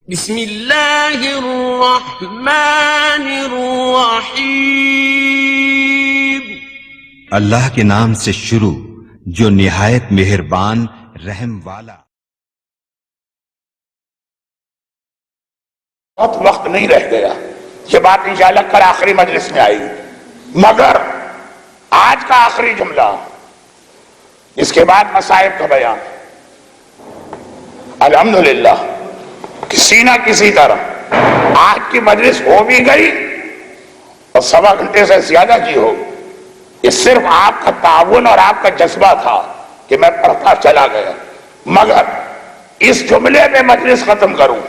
بسم اللہ الرحمن الرحیم۔ اللہ کے نام سے شروع جو نہایت مہربان رحم والا۔ بہت وقت نہیں رہ گیا، یہ بات انشاءاللہ کل آخری مجلس میں آئی، مگر آج کا آخری جملہ، اس کے بعد مصائب کا بیان۔ الحمدللہ کسی نہ کسی طرح آج کی مجلس ہو بھی گئی اور 1.25 گھنٹے سے زیادہ کی ہو، یہ صرف آپ کا تعاون اور آپ کا جذبہ تھا کہ میں پڑھتا چلا گیا، مگر اس جملے میں مجلس ختم کروں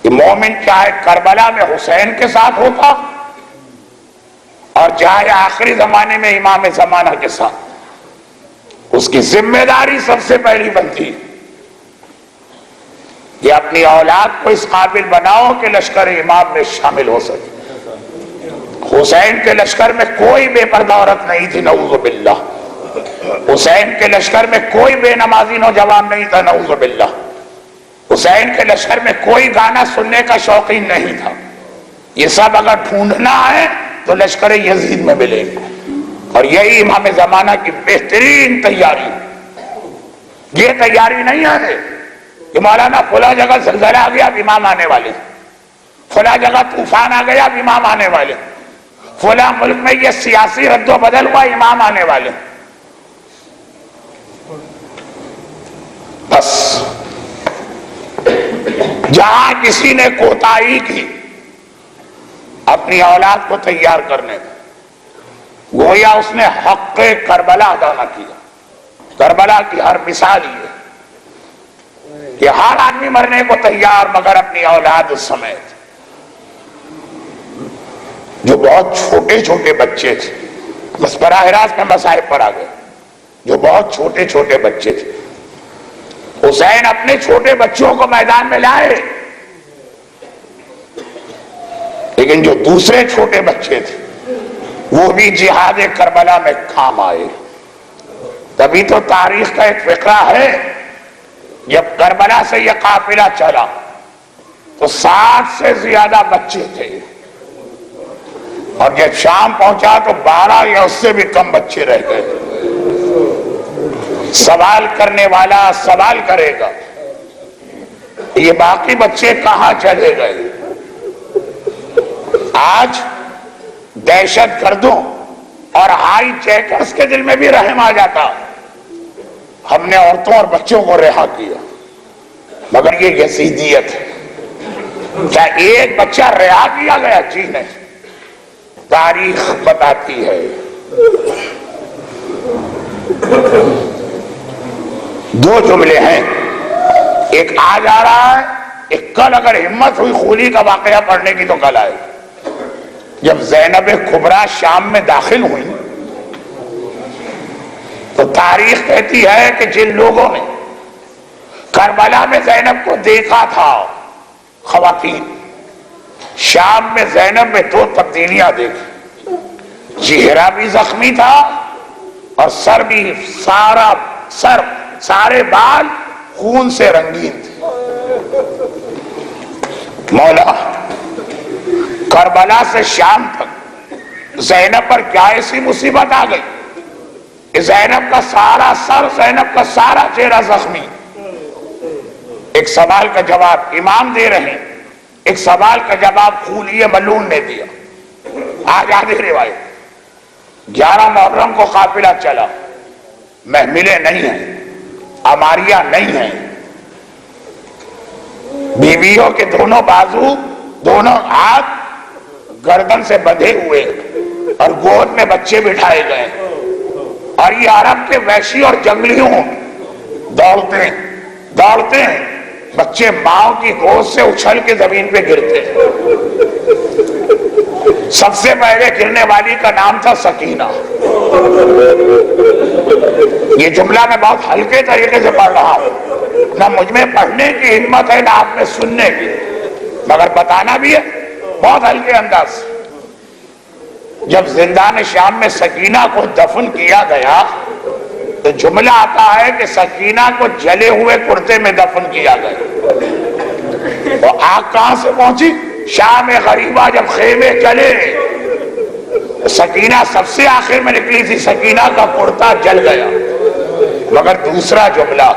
کہ مومن چاہے کربلا میں حسین کے ساتھ ہوتا اور چاہے آخری زمانے میں امام زمانہ کے ساتھ، اس کی ذمہ داری سب سے پہلی بنتی کہ اپنی اولاد کو اس قابل بناؤ کہ لشکر امام میں شامل ہو سکے۔ حسین کے لشکر میں کوئی بے پردہ عورت نہیں تھی، نعوذ باللہ۔ حسین کے لشکر میں کوئی بے نمازی نوجوان نہیں تھا، نعوذ باللہ۔ حسین کے لشکر میں کوئی گانا سننے کا شوقین نہیں تھا۔ یہ سب اگر ڈھونڈنا ہے تو لشکر یزید میں ملے گا، اور یہی امام زمانہ کی بہترین تیاری۔ یہ تیاری نہیں ہے کہ مولانا فلاں جگہ زلزلہ آ گیا اب امام آنے والے، فلاں جگہ طوفان آ گیا اب امام آنے والے، فلاں ملک میں یہ سیاسی رد و بدل ہوا امام آنے والے۔ بس جہاں کسی نے کوتاہی کی اپنی اولاد کو تیار کرنے میں، گویا اس نے حق کربلا ادا نہ کیا۔ کربلا کی ہر مثال یہ کہ ہر آدمی مرنے کو تیار، مگر اپنی اولاد سمیت۔ جو بہت چھوٹے چھوٹے بچے تھے، بس براہ راست میں مصائب پر آ گئے، جو بہت چھوٹے چھوٹے بچے تھے، حسین اپنے چھوٹے بچوں کو میدان میں لائے، لیکن جو دوسرے چھوٹے بچے تھے وہ بھی جہاد کربلا میں کام آئے۔ تبھی تو تاریخ کا ایک فقرہ ہے، جب کربلا سے یہ قافلہ چلا تو 60 سے زیادہ بچے تھے، اور جب شام پہنچا تو 12 یا اس سے بھی کم بچے رہ گئے۔ سوال کرنے والا سوال کرے گا، یہ باقی بچے کہاں چلے گئے؟ آج دہشت گردوں اور ہائی جیکرز کے دل میں بھی رحم آ جاتا، ہم نے عورتوں اور بچوں کو رہا کیا، مگر یہ یزیدیت ہے۔ کیا ایک بچہ رہا کیا گیا؟ جی نہیں، تاریخ بتاتی ہے۔ دو جملے ہیں، ایک آج آ رہا ہے، ایک کل اگر ہمت ہوئی خولی کا واقعہ پڑھنے کی تو کل آئے۔ جب زینب کبریٰ شام میں داخل ہوئی تو تاریخ کہتی ہے کہ جن لوگوں نے کربلا میں زینب کو دیکھا تھا، خواتین، شام میں زینب میں 2 تبدیلیاں دیکھی۔ چہرہ بھی زخمی تھا اور سر بھی، سارے بال خون سے رنگین تھے۔ مولا کربلا سے شام تک زینب پر کیا ایسی مصیبت آ گئی کہ زینب کا سارا سر، زینب کا سارا چہرہ زخمی۔ ایک سوال کا جواب امام دے رہے ہیں، ایک سوال کا جواب خولیے ملعون نے دیا۔ آج آدھی روایت 11 محرم کو قافلہ چلا، محملیں نہیں ہیں، عماریاں نہیں ہیں، بیویوں کے دونوں بازو، دونوں ہاتھ گردن سے بندھے ہوئے اور گود میں بچے بٹھائے گئے، اور یہ عرب کے وحشی اور جنگلیوں دوڑتے ہیں، بچے ماں کی گود سے اچھل کے زمین پہ گرتے ہیں۔ سب سے پہلے گرنے والی کا نام تھا سکینہ۔ یہ جملہ میں بہت ہلکے طریقے سے پڑھ رہا ہوں، نہ مجھ میں پڑھنے کی ہمت ہے نہ آپ میں سننے کی، مگر بتانا بھی ہے بہت ہلکے انداز۔ جب زندان شام میں سکینہ کو دفن کیا گیا تو جملہ آتا ہے کہ سکینہ کو جلے ہوئے کرتے میں دفن کیا گیا۔ آگ کہاں سے پہنچی؟ شام غریبہ جب خیمے چلے، سکینہ سب سے آخر میں نکلی تھی، سکینہ کا کرتا جل گیا۔ مگر دوسرا جملہ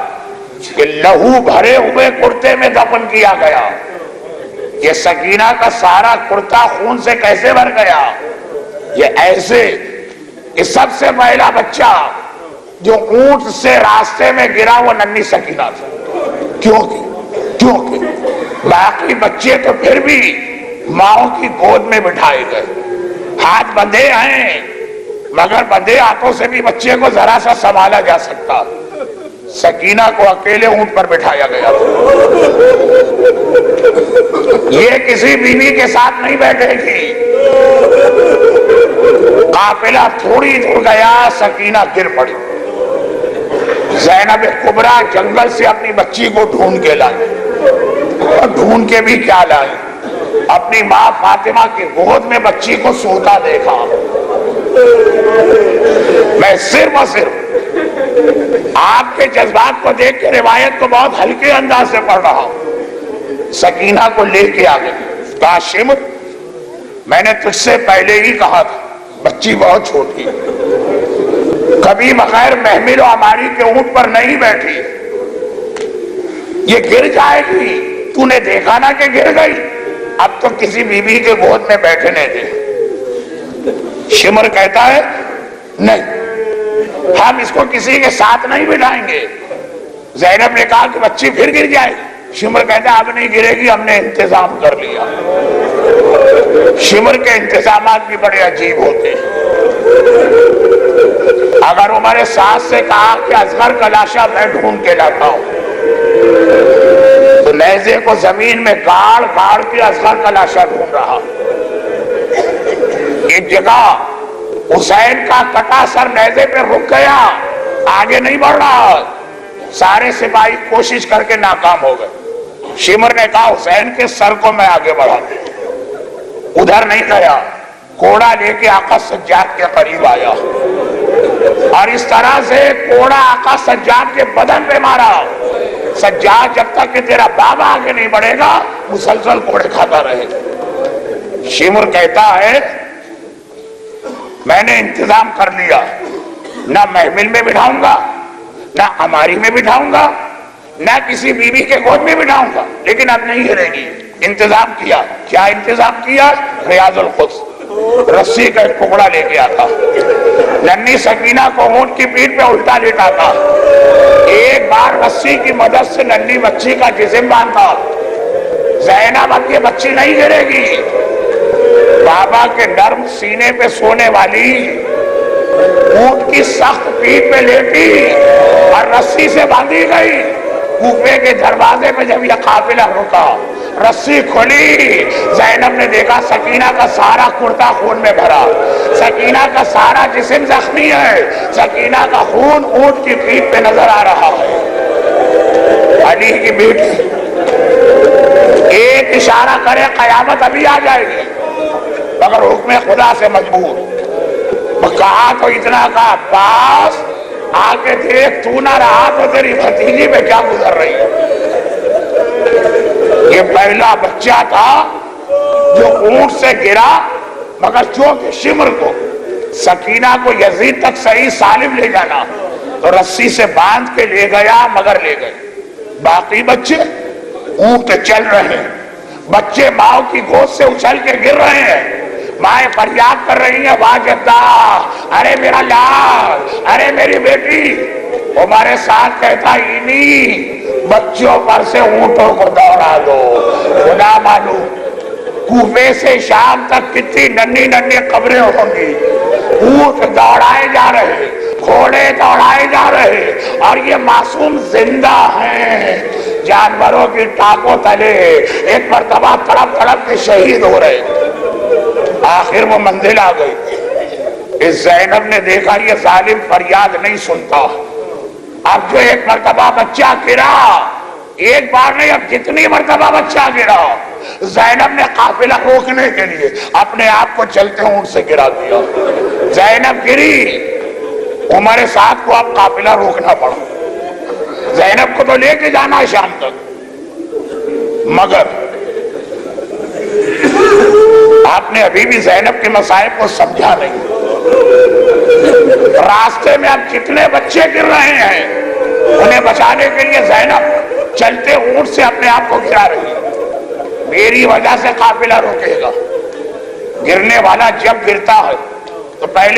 کہ لہو بھرے ہوئے کرتے میں دفن کیا گیا، یہ سکینہ کا سارا کرتا خون سے کیسے بھر گیا؟ یہ ایسے کہ سب سے پہلا بچہ جو اونٹ سے راستے میں گرا وہ ننھی سکینہ تھا۔ کیونکہ باقی بچے تو پھر بھی ماؤں کی گود میں بٹھائے گئے، ہاتھ بندھے ہیں، مگر بندھے ہاتھوں سے بھی بچے کو ذرا سا سنبھالا جا سکتا۔ سکینہ کو اکیلے اونٹ پر بٹھایا گیا، یہ کسی بیوی کے ساتھ نہیں بیٹھے گی۔ قافلہ تھوڑی دور گیا، سکینہ گر پڑی۔ زینب کبریٰ جنگل سے اپنی بچی کو ڈھونڈ کے لائی، اور ڈھونڈ کے بھی کیا لائی؟ اپنی ماں فاطمہ کی گود میں بچی کو سوتا دیکھا۔ میں صرف اور صرف آپ کے جذبات کو دیکھ کے روایت کو بہت ہلکے انداز سے پڑھ رہا ہوں۔ سکینہ کو لے کے آ گئی، کہا شمر میں نے تجھ سے پہلے ہی کہا تھا بچی بہت چھوٹی، کبھی بغیر محمل و عماری کے اونٹ پر نہیں بیٹھی، یہ گر جائے گی، تو نے دیکھا نا کہ گر گئی، اب تو کسی بیوی کے گود میں بیٹھنے دے۔ شمر کہتا ہے نہیں، ہم اس کو کسی کے ساتھ نہیں بٹھائیں گے۔ زینب نے کہا کہ بچی پھر گر جائے گی۔ شمر کہتا ہے اب نہیں گرے گی، ہم نے انتظام کر لیا۔ شمر کے انتظامات بھی بڑے عجیب ہوتے ہیں۔ اگر عمر سعد سے کہا کہ اصغر کا لاشا میں ڈھونڈ کے لاتا ہوں، تو نیزے کو زمین میں گاڑ گاڑ کے اصغر کا لاشا ڈھونڈ رہا۔ ایک جگہ حسین کا کٹا سر نیزے پہ رک گیا، آگے نہیں بڑھ رہا، سارے سپاہی کوشش کر کے ناکام ہو گئے۔ شمر نے کہا حسین کے سر کو میں آگے بڑھا دوں، ادھر نہیں گیا، کوڑا لے کے آقا سجاد کے قریب آیا، اور اس طرح سے کوڑا آقا سجاد کے بدن پہ مارا۔ سجاد جب تک کہ تیرا بابا آگے نہیں بڑھے گا مسلسل کوڑے کھاتا رہے گا۔ شمر کہتا ہے میں نے انتظام کر لیا، نہ محمل میں بٹھاؤں گا، نہ عماری میں بٹھاؤں گا، نہ کسی بیوی کے گود میں بٹھاؤں گا، لیکن اب نہیں گرے گی۔ انتظام کیا، کیا انتظام کیا؟ ریاض القدس رسی کا ایک ٹکڑا لے کے آتا، ننھی سکینہ کو اونٹ کی پیٹھ پہ الٹا لیٹاتا، ایک بار رسی کی مدد سے ننھی بچی کا جسم باندھتا۔ زینب اب یہ بچی نہیں گرے گی، بابا کے نرم سینے پہ سونے والی اونٹ کی سخت پیٹھ پہ لیٹی اور رسی سے باندھی گئی۔ کوفے کے دروازے پہ جب یہ قافلہ رکا، رسی کھلی، زینب نے دیکھا سکینہ کا سارا کرتا خون میں بھرا، سکینہ کا سارا جسم زخمی ہے، سکینہ کا خون اونٹ کی پیٹھ پہ نظر آ رہا ہے۔ علی کی بیٹی ایک اشارہ کرے قیامت ابھی آ جائے گی، مگر حکم خدا سے مجبور۔ کہا تو اتنا کہا عباس آگے دیکھ، تو نہ رہا تو تیری بھتیجی پہ کیا گزر رہی ہے۔ یہ پہلا بچہ تھا جو اونٹ سے گرا، مگر چونکہ شمر کو سکینہ کو یزید تک صحیح سالم لے جانا تو رسی سے باندھ کے لے گیا، مگر لے گئے۔ باقی بچے اونٹ چل رہے ہیں، بچے ماں کی گود سے اچھل کے گر رہے ہیں، مائیں فریاد کر رہی ہیں واجدہ، ارے میرا لال، ارے میری بیٹی۔ ہمارے ساتھ کہتا ہی نہیں، بچوں پر سے اونٹوں کو دوڑا دو۔ خدا معلوم کوفے سے شام تک کتنی ننھی ننھی قبریں ہوں گی، اونٹ دوڑائے جا رہے، گھوڑے دوڑائے جا رہے، اور یہ معصوم زندہ ہیں، جانوروں کی ٹانکوں تلے ایک مرتبہ تڑپ تڑپ کے شہید ہو رہے۔ آخر وہ منزل آ گئی۔ اس زینب نے دیکھا یہ ظالم فریاد نہیں سنتا، اب جو ایک مرتبہ بچہ گرا، ایک بار نہیں اب جتنی مرتبہ بچہ گرا، زینب نے قافلہ روکنے کے لیے اپنے آپ کو چلتے اونٹ سے گرا دیا۔ زینب گری، عمر سعد کو اب قافلہ روکنا پڑا، زینب کو تو لے کے جانا ہے شام تک، مگر آپ نے ابھی بھی زینب کے مصائب کو سمجھا نہیں. راستے میں اب کتنے بچے گر رہے ہیں, انہیں بچانے کے لیے زینب چلتے اونٹ سے اپنے آپ کو گرا رہی ہے. میری وجہ سے قافلہ روکے گا. گرنے والا جب گرتا ہے تو پہلے